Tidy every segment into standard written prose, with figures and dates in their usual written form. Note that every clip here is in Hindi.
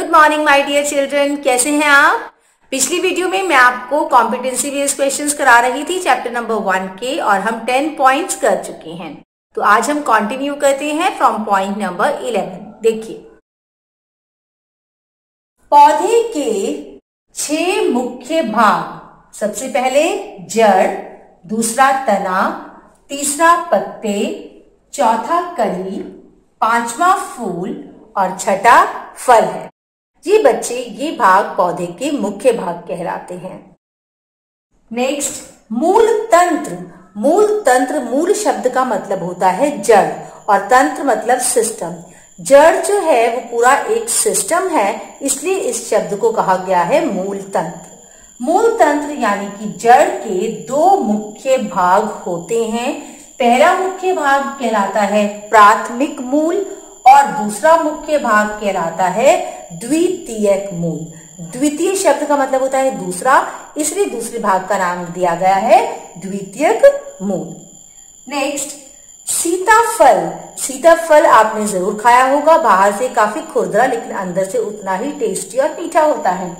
Good morning my dear children, कैसे हैं आप। पिछली वीडियो में मैं आपको कॉम्पिटेंसी बेस्ड क्वेश्चंस करा रही थी चैप्टर नंबर 1 के, और हम 10 पॉइंट्स कर चुके हैं। तो आज हम कंटिन्यू करते हैं फ्रॉम पॉइंट नंबर 11। देखिए, पौधे के 6 मुख्य भाग। सबसे पहले जड़, दूसरा तना, तीसरा पत्ते, चौथा कली, पांचवा फूल और छठा फल है। जी बच्चे, ये भाग पौधे के मुख्य भाग कहलाते हैं। नेक्स्ट, मूल तंत्र। मूल तंत्र, मूल शब्द का मतलब होता है जड़ और तंत्र मतलब सिस्टम। जड़ जो है वो पूरा एक सिस्टम है, इसलिए इस शब्द को कहा गया है मूल तंत्र। मूल तंत्र यानी कि जड़ के 2 मुख्य भाग होते हैं। पहला मुख्य भाग कहलाता है प्राथमिक मूल और दूसरा मुख्य भाग कहलाता है द्वितीयक मूल। द्वितीय शब्द का मतलब होता है दूसरा, इसलिए दूसरे भाग का नाम दिया गया है द्वितीयक मूल। नेक्स्ट, सीताफल। सीताफल आपने जरूर खाया होगा। बाहर से काफी खुरदरा लेकिन अंदर से उतना ही टेस्टी और मीठा होता है।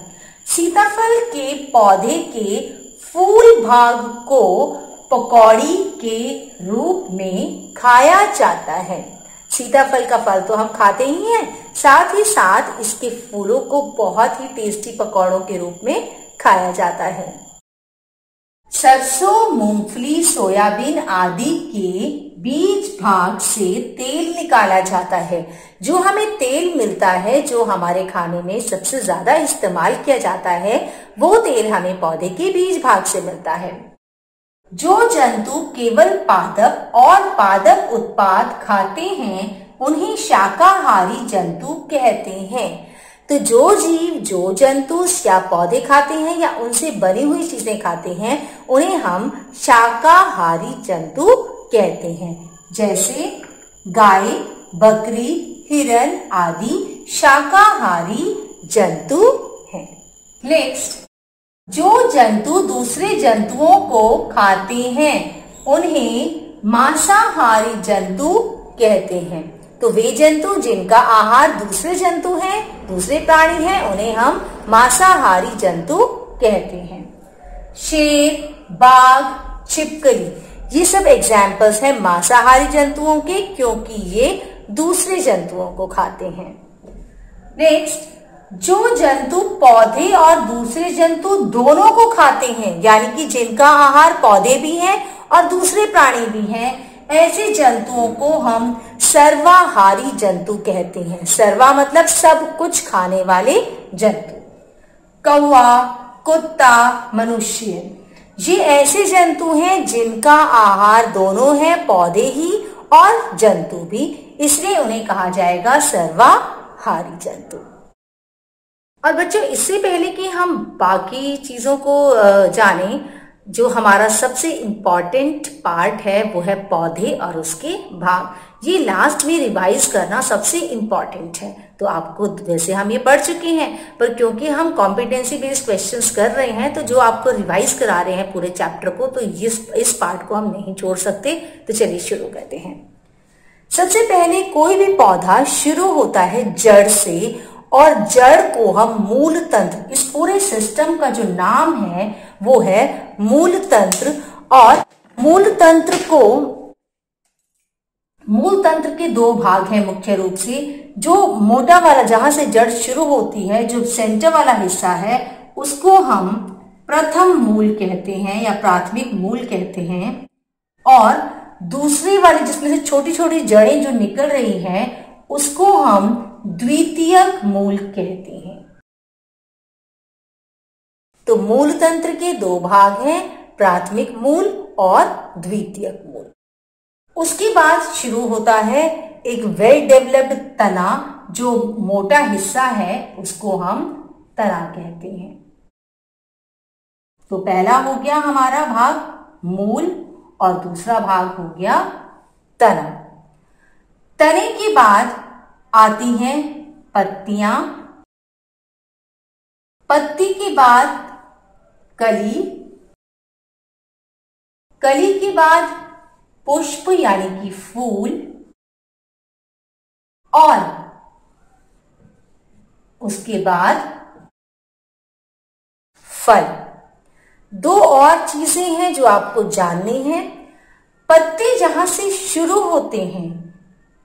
सीताफल के पौधे के फूल भाग को पकौड़ी के रूप में खाया जाता है। सीताफल का फल तो हम खाते ही हैं, साथ ही साथ इसके फूलों को बहुत ही टेस्टी पकौड़ों के रूप में खाया जाता है। सरसों, मूंगफली, सोयाबीन आदि के बीज भाग से तेल निकाला जाता है। जो हमें तेल मिलता है, जो हमारे खाने में सबसे ज्यादा इस्तेमाल किया जाता है, वो तेल हमें पौधे के बीज भाग से मिलता है। जो जंतु केवल पादप और पादप उत्पाद खाते हैं, उन्हें शाकाहारी जंतु कहते हैं। तो जो जीव, जो जंतु या पौधे खाते हैं या उनसे बनी हुई चीजें खाते हैं, उन्हें हम शाकाहारी जंतु कहते हैं। जैसे गाय, बकरी, हिरन आदि शाकाहारी जंतु हैं। नेक्स्ट, जो जंतु दूसरे जंतुओं को खाते हैं, उन्हें मांसाहारी जंतु कहते हैं। तो वे जंतु जिनका आहार दूसरे जंतु हैं, दूसरे प्राणी हैं, उन्हें हम मांसाहारी जंतु कहते हैं। शेर, बाघ, छिपकली, ये सब एग्जाम्पल्स हैं मांसाहारी जंतुओं के, क्योंकि ये दूसरे जंतुओं को खाते हैं। नेक्स्ट, जो जंतु पौधे और दूसरे जंतु दोनों को खाते हैं, यानी कि जिनका आहार पौधे भी हैं और दूसरे प्राणी भी हैं, ऐसे जंतुओं को हम सर्वाहारी जंतु कहते हैं। सर्वा मतलब सब कुछ खाने वाले जंतु। कौवा, कुत्ता, मनुष्य, ये ऐसे जंतु हैं जिनका आहार दोनों है, पौधे ही और जंतु भी, इसलिए उन्हें कहा जाएगा सर्वाहारी जंतु। और बच्चों, इससे पहले कि हम बाकी चीजों को जानें, जो हमारा सबसे इम्पॉर्टेंट पार्ट है वो है पौधे और उसके भाग। ये लास्ट में रिवाइज करना सबसे इम्पॉर्टेंट है। तो आपको वैसे हम ये पढ़ चुके हैं, पर क्योंकि हम कॉम्पिटेंसी बेस्ड क्वेश्चंस कर रहे हैं, तो जो आपको रिवाइज करा रहे हैं पूरे चैप्टर को, तो इस पार्ट को हम नहीं छोड़ सकते। तो चलिए शुरू करते हैं। सबसे पहले, कोई भी पौधा शुरू होता है जड़ से, और जड़ को हम मूल तंत्र, इस पूरे सिस्टम का जो नाम है वो है मूल तंत्र। और मूल तंत्र के 2 भाग हैं मुख्य रूप से। जो मोटा वाला, जहां से जड़ शुरू होती है, जो सेंटर वाला हिस्सा है, उसको हम प्रथम मूल कहते हैं या प्राथमिक मूल कहते हैं। और दूसरी वाली, जिसमें से छोटी छोटी जड़ें जो निकल रही हैं, उसको हम द्वितीयक मूल कहते हैं। तो मूल तंत्र के 2 भाग हैं, प्राथमिक मूल और द्वितीयक मूल। उसके बाद शुरू होता है एक वेल डेवलप्ड तना, जो मोटा हिस्सा है उसको हम तना कहते हैं। तो पहला हो गया हमारा भाग मूल और दूसरा भाग हो गया तना। तने के बाद आती हैं पत्तियां, पत्ती के बाद कली, कली के बाद पुष्प यानी कि फूल, और उसके बाद फल। दो और चीजें हैं जो आपको जाननी है। पत्ते जहां से शुरू होते हैं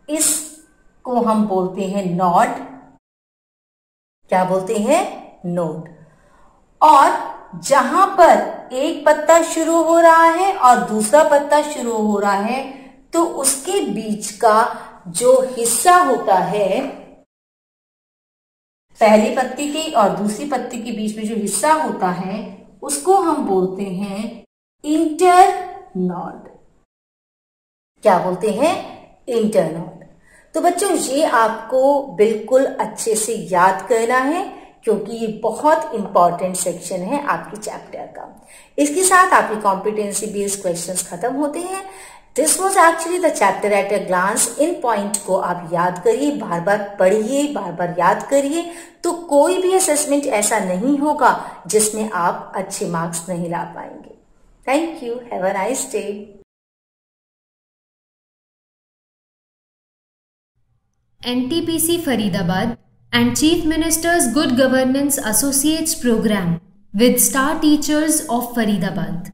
इसको हम बोलते हैं नोड। क्या बोलते हैं? नोड। और जहां पर एक पत्ता शुरू हो रहा है और दूसरा पत्ता शुरू हो रहा है तो उसके बीच का जो हिस्सा होता है, पहली पत्ती के और दूसरी पत्ती के बीच में जो हिस्सा होता है उसको हम बोलते हैं इंटरनोड। क्या बोलते हैं? इंटरनोड। तो बच्चों ये आपको बिल्कुल अच्छे से याद करना है क्योंकि ये बहुत इंपॉर्टेंट सेक्शन है आपके चैप्टर का। इसके साथ आपके कॉम्पिटेंसी बेस्ड क्वेश्चंस खत्म होते हैं। This was actually the chapter at a glance. इन पॉइंट को आप याद करिए, बार बार पढ़िए, बार बार याद करिए, तो कोई भी असेसमेंट ऐसा नहीं होगा जिसमें आप अच्छे मार्क्स नहीं ला पाएंगे। Thank you. Have a nice day. NTPC Faridabad and Chief Minister's Good Governance Associates Program with Star Teachers of Faridabad.